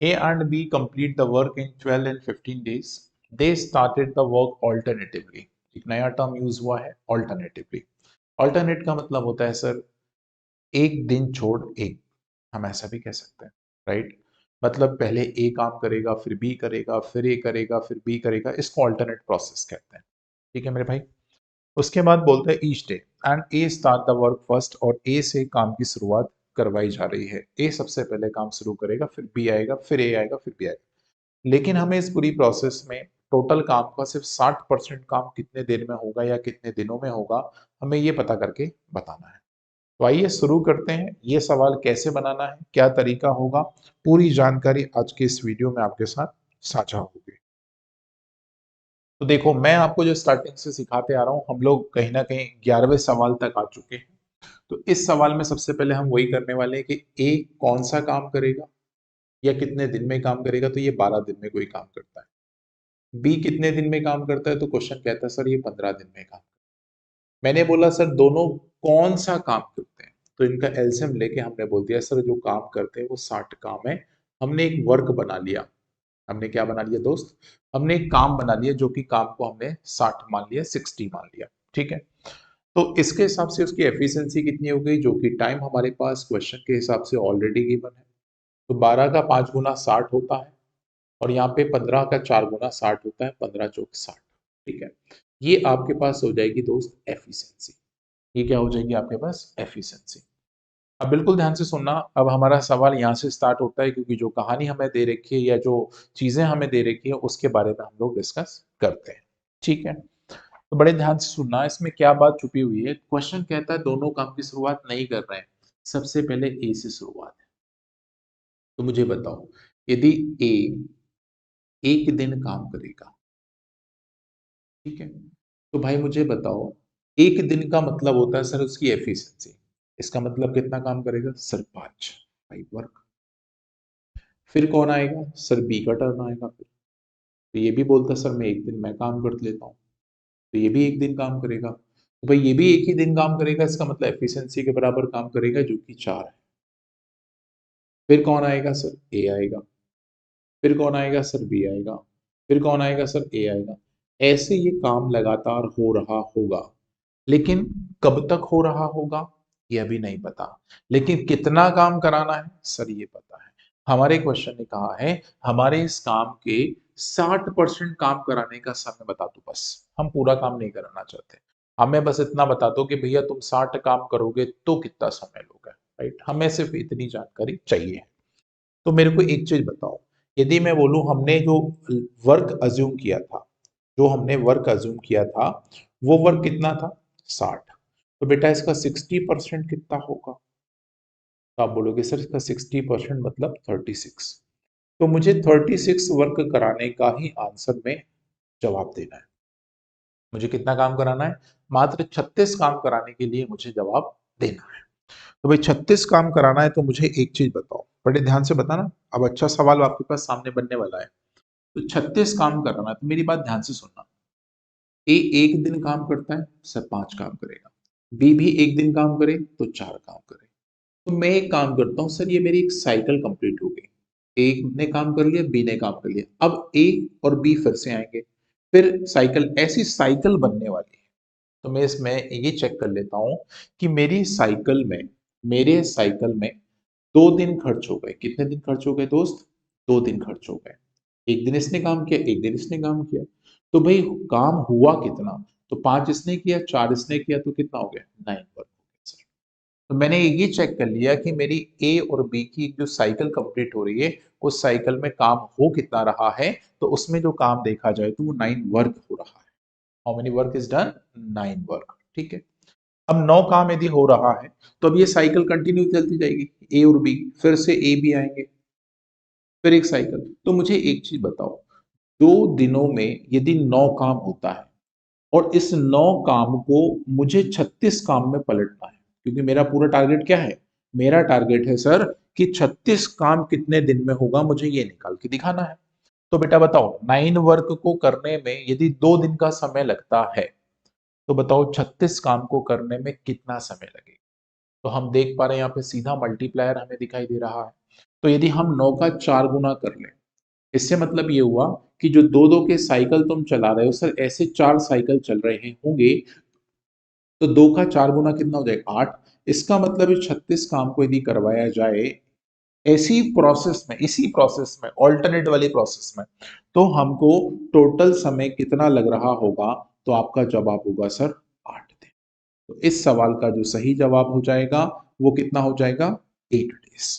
A and B complete the work in 12 and 15 days. They started the work alternatively. एक नया term use हुआ है alternatively. Alternate का मतलब होता है सर एक दिन छोड़ एक, हम ऐसा भी कह सकते हैं, राइट? मतलब पहले ए काम करेगा, फिर बी करेगा, फिर ए करेगा, फिर बी करेगा, इसको अल्टरनेट प्रोसेस कहते हैं। ठीक है मेरे भाई। उसके बाद बोलते हैं each day and A start the work first, और ए से काम की शुरुआत करवाई जा रही है। ए सबसे पहले काम शुरू करेगा, फिर बी आएगा, फिर ए आएगा, फिर बी आएगा। लेकिन हमें इस पूरी प्रोसेस में टोटल काम का सिर्फ 60% काम कितने देर में होगा या कितने दिनों में होगा, हमें ये पता करके बताना है। तो आइए शुरू करते हैं। ये सवाल कैसे बनाना है, क्या तरीका होगा, पूरी जानकारी आज के इस वीडियो में आपके साथ साझा होगी। तो देखो, मैं आपको जो स्टार्टिंग से सिखाते आ रहा हूं, हम लोग कहीं ना कहीं 11वें सवाल तक आ चुके हैं। तो इस सवाल में सबसे पहले हम वही करने वाले हैं कि ए कौन सा काम करेगा या कितने दिन में काम करेगा, तो ये 12 दिन में कोई काम करता है। बी कितने दिन में काम करता है, तो क्वेश्चन कहता है सर ये 15 दिन में काम। मैंने बोला सर दोनों कौन सा काम करते हैं, तो इनका एलसीएम लेके हमने बोल दिया सर जो काम करते हैं वो 60 काम है। हमने एक वर्क बना लिया। हमने क्या बना लिया दोस्त? हमने एक काम बना लिया, जो कि काम को हमने 60 मान लिया, 60 मान लिया। ठीक है। तो इसके हिसाब से उसकी एफिशिएंसी कितनी हो गई, जो कि टाइम हमारे पास क्वेश्चन के हिसाब से ऑलरेडी गिवन है। तो 12 का 5 गुना 60 होता है, और यहाँ पे 15 का 4 गुना 60 होता है, 15 चौक 60। ठीक है। ये आपके पास हो जाएगी दोस्त एफिशिएंसी। ये क्या हो जाएगी आपके पास? एफिशिएंसी। अब बिल्कुल ध्यान से सुनना। अब हमारा सवाल यहाँ से स्टार्ट होता है, क्योंकि जो कहानी हमें दे रखी है या जो चीजें हमें दे रखी है उसके बारे में हम लोग डिस्कस करते हैं। ठीक है। तो बड़े ध्यान से सुनना, इसमें क्या बात छुपी हुई है। क्वेश्चन कहता है दोनों काम की शुरुआत नहीं कर रहे हैं, सबसे पहले ए से शुरुआत है। तो मुझे बताओ, यदि ए एक दिन काम करेगा, ठीक है, तो भाई मुझे बताओ, एक दिन का मतलब होता है सर उसकी एफिशिएंसी। इसका मतलब कितना काम करेगा सर? 5, 5 वर्क। फिर कौन आएगा सर? बी का टर्न आएगा। फिर तो ये भी बोलता सर मैं एक दिन मैं काम कर लेता हूँ, तो ये भी एक दिन काम करेगा। तो भाई ये भी एक ही दिन काम करेगा, इसका मतलब एफिशिएंसी के बराबर काम करेगा, जो कि 4 है। फिर कौन आएगा सर? ए आएगा। फिर कौन आएगा सर? बी आएगा। फिर कौन आएगा सर? ए आएगा। ऐसे ये काम लगातार हो रहा होगा, लेकिन कब तक हो रहा होगा ये अभी नहीं पता। लेकिन कितना काम कराना है सर ये पता है। हमारे क्वेश्चन ने कहा है हमारे इस काम के 60% काम कराने का समय बता दो, बस। हम पूरा काम नहीं कराना चाहते, हमें बस इतना बता दो कि भैया तुम 60 काम करोगे तो कितना समय लोगे, राइट? हमें सिर्फ इतनी जानकारी चाहिए। तो मेरे को एक चीज बताओ, यदि मैं बोलूं हमने जो वर्क अज्यूम किया था, जो हमने वर्क अज्यूम किया था, वो वर्क कितना था? 60। तो बेटा इसका 60% कितना होगा? तो आप बोलोगे सर इसका 60% मतलब 36। तो मुझे 36 वर्क कराने का ही आंसर में जवाब देना है। मुझे कितना काम कराना है? मात्र 36 काम कराने के लिए मुझे जवाब देना है। तो भाई 36 काम कराना है, तो मुझे एक चीज बताओ, बड़े ध्यान से बताना। अब अच्छा सवाल आपके पास सामने बनने वाला है। तो 36 काम कराना है, तो मेरी बात ध्यान से सुनना। ए एक दिन काम करता है सर, 5 काम करेगा। बी भी एक दिन काम करे तो 4 काम करे। तो मैं एक काम करता हूं सर, ये मेरी एक साइकिल कंप्लीट हो गई। ए ने काम कर लिया, बी ने काम कर लिया, अब ए और बी फिर से आएंगे, फिर साइकिल, ऐसी साइकिल बनने वाली है। तो मैं इसमें ये चेक कर लेता हूं कि मेरे साइकिल में 2 दिन खर्च हो गए। कितने दिन खर्च हो गए दोस्त? 2 दिन खर्च हो गए। एक दिन इसने काम किया, एक दिन इसने काम किया। तो भाई काम हुआ कितना? तो 5 इसने किया, 4 इसने किया, तो कितना हो गया? 9 वर्क हो गया सर। तो मैंने ये चेक कर लिया कि मेरी ए और बी की जो साइकिल कंप्लीट हो रही है, उस साइकिल में काम हो कितना रहा है, तो उसमें जो काम देखा जाए तो वो 9 वर्क हो रहा है। How many work is done? 9 work. ठीक है। अब 9 काम यदि हो रहा है, तो अब ये साइकिल कंटिन्यू चलती जाएगी, ए और बी, फिर से ए बी आएंगे, फिर एक साइकिल। तो मुझे एक चीज बताओ, 2 दिनों में यदि 9 काम होता है, और इस 9 काम को मुझे 36 काम में पलटना है, क्योंकि मेरा पूरा टारगेट क्या है? मेरा टारगेट है सर कि 36 काम कितने दिन में होगा, मुझे ये निकाल के दिखाना है। तो बेटा बताओ, 9 वर्क को करने में यदि 2 दिन का समय लगता है, तो बताओ 36 काम को करने में कितना समय लगेगा? तो हम देख पा रहे हैं यहाँ पे सीधा मल्टीप्लायर हमें दिखाई दे रहा है। तो यदि हम 9 का 4 गुना कर लें, इससे मतलब ये हुआ कि जो दो दो के साइकिल तुम चला रहे हो सर, ऐसे 4 साइकिल चल रहे होंगे, तो 2 का 4 गुना कितना हो जाएगा 8। इसका मतलब है 36 काम को यदि करवाया जाए ऐसी प्रोसेस में, इसी प्रोसेस में, ऑल्टरनेट वाली प्रोसेस में, तो हमको टोटल समय कितना लग रहा होगा? तो आपका जवाब होगा सर 8 दिन। तो इस सवाल का जो सही जवाब हो जाएगा वो कितना हो जाएगा? 8 डेज।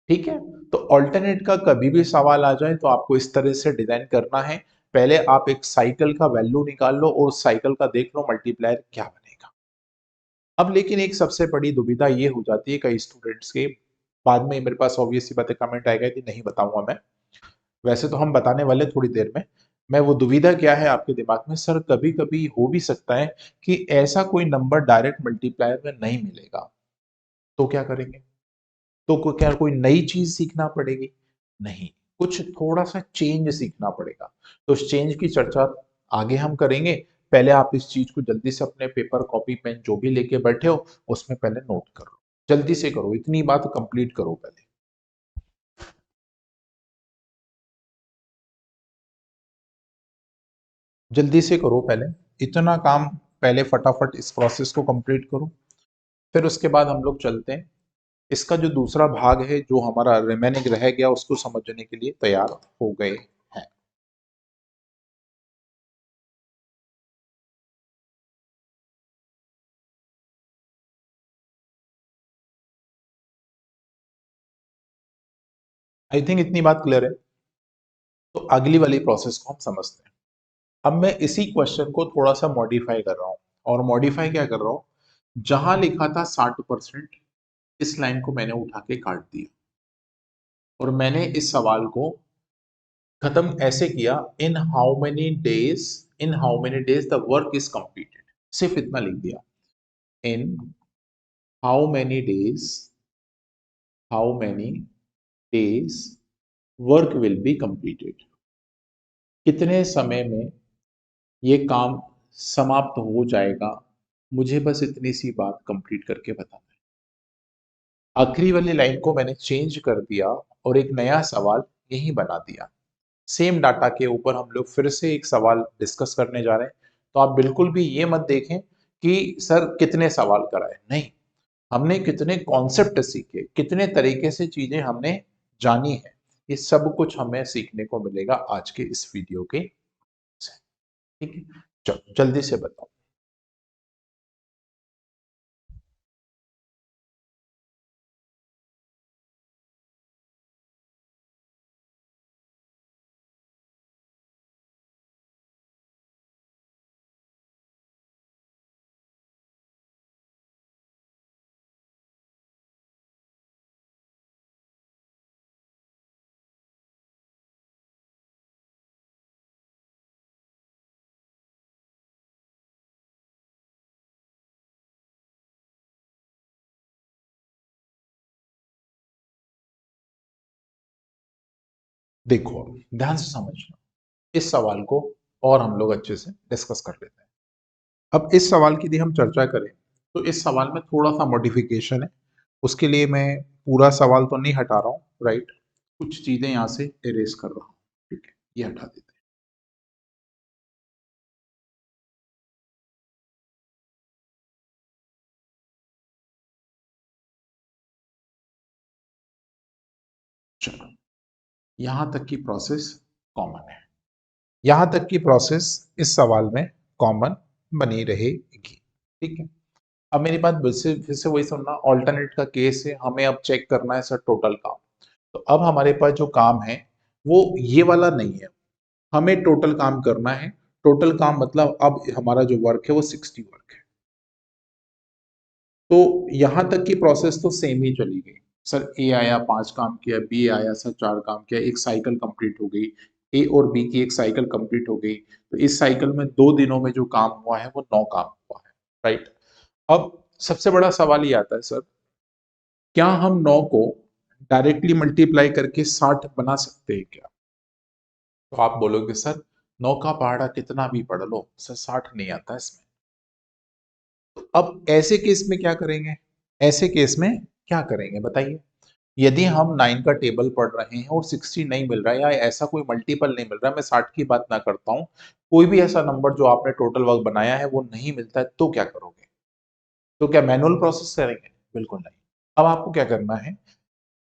ठीक है। तो ऑल्टरनेट का कभी भी सवाल आ जाए तो आपको इस तरह से डिजाइन करना है। पहले आप एक साइकिल का वैल्यू निकाल लो और साइकिल का देख लो मल्टीप्लायर क्या बनेगा। अब लेकिन एक सबसे बड़ी दुविधा ये हो जाती है कई स्टूडेंट्स के, बाद में मेरे पास ऑब्वियस सी बात है कमेंट आएगा कि नहीं बताऊंगा मैं, वैसे तो हम बताने वाले थोड़ी देर में। मैं वो दुविधा क्या है आपके दिमाग में, सर कभी कभी हो भी सकता है कि ऐसा कोई नंबर डायरेक्ट मल्टीप्लायर में नहीं मिलेगा, तो क्या करेंगे? तो क्या कोई नई चीज सीखना पड़ेगी? नहीं, कुछ थोड़ा सा चेंज सीखना पड़ेगा। तो उस चेंज की चर्चा आगे हम करेंगे। पहले आप इस चीज को जल्दी से अपने पेपर कॉपी पेन जो भी लेके बैठे हो उसमें पहले नोट करो, जल्दी से करो, इतनी बात कंप्लीट करो पहले, जल्दी से करो पहले, इतना काम पहले फटाफट इस प्रोसेस को कंप्लीट करो। फिर उसके बाद हम लोग चलते हैं, इसका जो दूसरा भाग है जो हमारा रिमेनिंग रह गया उसको समझने के लिए तैयार हो गए हैं। आई थिंक इतनी बात क्लियर है। तो अगली वाली प्रोसेस को हम समझते हैं। अब मैं इसी क्वेश्चन को थोड़ा सा मॉडिफाई कर रहा हूं, और मॉडिफाई क्या कर रहा हूं, जहां लिखा था 60%, इस लाइन को मैंने उठा के काट दिया और मैंने इस सवाल को खत्म ऐसे किया, in how many days the work is completed, सिर्फ इतना लिख दिया, in how many days, how many days work will be completed, कितने समय में ये काम समाप्त हो जाएगा, मुझे बस इतनी सी बात कंप्लीट करके बताना है। आखिरी वाली लाइन को मैंने चेंज कर दिया और एक नया सवाल यही बना दिया। सेम डाटा के ऊपर हम लोग फिर से एक सवाल डिस्कस करने जा रहे हैं। तो आप बिल्कुल भी ये मत देखें कि सर कितने सवाल कराए, नहीं, हमने कितने कॉन्सेप्ट सीखे, कितने तरीके से चीजें हमने जानी है, ये सब कुछ हमें सीखने को मिलेगा आज के इस वीडियो के से। ठीक है, चलो जल्दी से बताओ। देखो ध्यान से समझना इस सवाल को, और हम लोग अच्छे से डिस्कस कर लेते हैं। अब इस सवाल की यदि हम चर्चा करें तो इस सवाल में थोड़ा सा मॉडिफिकेशन है, उसके लिए मैं पूरा सवाल तो नहीं हटा रहा हूँ, राइट, कुछ चीजें यहाँ से इरेज कर रहा हूँ। ठीक है, ये हटा देते हैं। चलो, यहां तक की प्रोसेस कॉमन है, यहां तक की प्रोसेस इस सवाल में कॉमन बनी रहेगी। ठीक है। अब मेरी बात फिर से वही सुनना, ऑल्टरनेट का केस है, हमें अब चेक करना है सर टोटल काम। तो अब हमारे पास जो काम है वो ये वाला नहीं है, हमें टोटल काम करना है। टोटल काम मतलब अब हमारा जो वर्क है वो 60 वर्क है। तो यहां तक की प्रोसेस तो सेम ही चली गई। सर ए आया 5 काम किया, बी आया सर 4 काम किया, एक साइकिल कंप्लीट हो गई, ए और बी की एक साइकिल कंप्लीट हो गई। तो इस साइकिल में 2 दिनों में जो काम हुआ है वो 9 काम हुआ है, राइट। अब सबसे बड़ा सवाल ये आता है सर, क्या हम 9 को डायरेक्टली मल्टीप्लाई करके 60 बना सकते हैं क्या? तो आप बोलोगे सर 9 का पहाड़ा कितना भी पढ़ लो सर 60 नहीं आता इसमें। तो अब ऐसे केस में क्या करेंगे, ऐसे केस में क्या करेंगे बताइए? यदि हम 9 का टेबल पढ़ रहे हैं और 60 नहीं मिल रहा है या ऐसा कोई मल्टीपल नहीं मिल रहा है, मैं 60 की बात ना करता हूँ, कोई भी ऐसा नंबर जो आपने टोटल वर्क बनाया है वो नहीं मिलता है, तो क्या करोगे? तो क्या मैनुअल प्रोसेस करेंगे? बिल्कुल नहीं। अब आपको क्या करना है,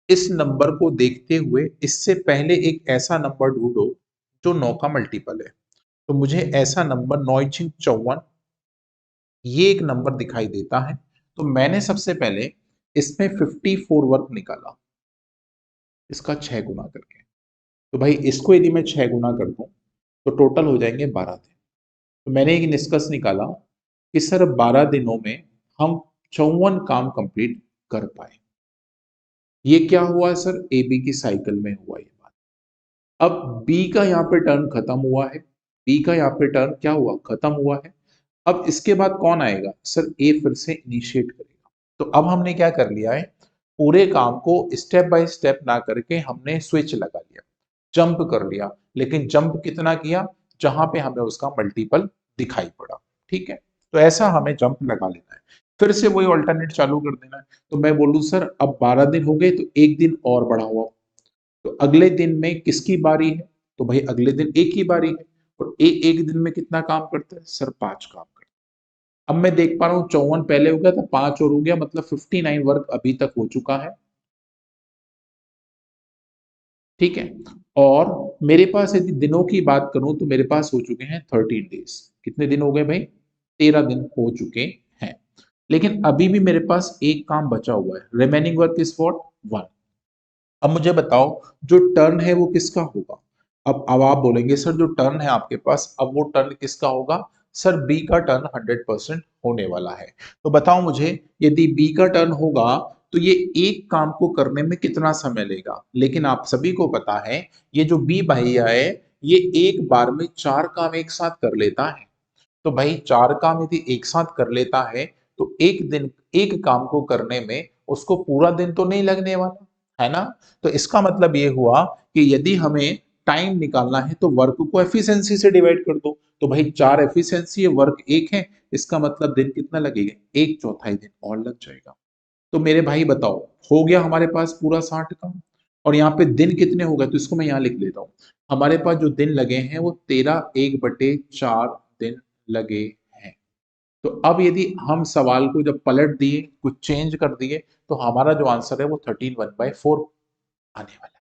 इस नंबर को देखते हुए इससे पहले एक ऐसा नंबर ढूंढो जो 9 का मल्टीपल है। तो मुझे ऐसा नंबर 9×54 ये एक नंबर दिखाई देता है। तो मैंने सबसे पहले इसमें 54 वर्क निकाला, इसका 6 गुना करके। तो भाई इसको यदि मैं 6 गुना कर दूं तो टोटल हो जाएंगे 12 दिन। तो मैंने एक निष्कर्ष निकाला कि सर 12 दिनों में हम 54 काम कंप्लीट कर पाए। ये क्या हुआ सर? ए बी की साइकिल में हुआ ये बात। अब बी का यहाँ पे टर्न खत्म हुआ है, बी का यहाँ पे टर्न क्या हुआ? खत्म हुआ है। अब इसके बाद कौन आएगा सर? ए फिर से इनिशिएट करेगा। तो अब हमने क्या कर लिया है, पूरे काम को स्टेप बाय स्टेप ना करके हमने स्विच लगा लिया, जंप कर लिया। लेकिन जंप कितना किया? जहां पे हमें उसका मल्टीपल दिखाई पड़ा। ठीक है, तो ऐसा हमें जंप लगा लेना है, फिर से वही ऑल्टरनेट चालू कर देना है। तो मैं बोलूं सर अब 12 दिन हो गए तो एक दिन और बढ़ा हुआ, तो अगले दिन में किसकी बारी है? तो भाई अगले दिन एक ही बारी है। और एक दिन में कितना काम करता है सर? 5 काम करता है। अब मैं देख पा रहा हूँ 54 पहले हो गया था, 5 और हो गया, मतलब 59 वर्क अभी तक हो चुका है। ठीक है, और मेरे पास यदि दिनों की बात करूं तो मेरे पास हो चुके हैं 13 डेज। कितने दिन हो गए भाई? 13 दिन हो चुके हैं। लेकिन अभी भी मेरे पास एक काम बचा हुआ है, रिमेनिंग वर्क इज व्हाट? 1। अब मुझे बताओ जो टर्न है वो किसका होगा? अब आप बोलेंगे सर जो टर्न है आपके पास, अब वो टर्न किसका होगा? सर बी का टर्न 100% होने वाला है। तो बताओ मुझे, यदि बी का टर्न होगा तो ये एक काम को करने में कितना समय लेगा? लेकिन आप सभी को पता है ये जो बी भैया है ये एक बार में 4 काम एक साथ कर लेता है। तो भाई 4 काम यदि एक साथ कर लेता है तो एक दिन एक काम को करने में उसको पूरा दिन तो नहीं लगने वाला, है ना? तो इसका मतलब ये हुआ कि यदि हमें टाइम निकालना है तो वर्क को एफिशिएंसी से डिवाइड कर दो। तो भाई 4 एफिशिएंसी है, वर्क 1 है, इसका मतलब दिन कितना लगेगा? 1/4 दिन और लग जाएगा। तो मेरे भाई बताओ, हो गया हमारे पास पूरा 60 काम। और यहाँ पे दिन कितने हो गए? तो इसको मैं यहाँ लिख लेता हूँ। हमारे पास जो दिन लगे हैं वो 13 1/4 दिन लगे हैं। तो अब यदि हम सवाल को जब पलट दिए, कुछ चेंज कर दिए, तो हमारा जो आंसर है वो 13 1/4 आने वाला है।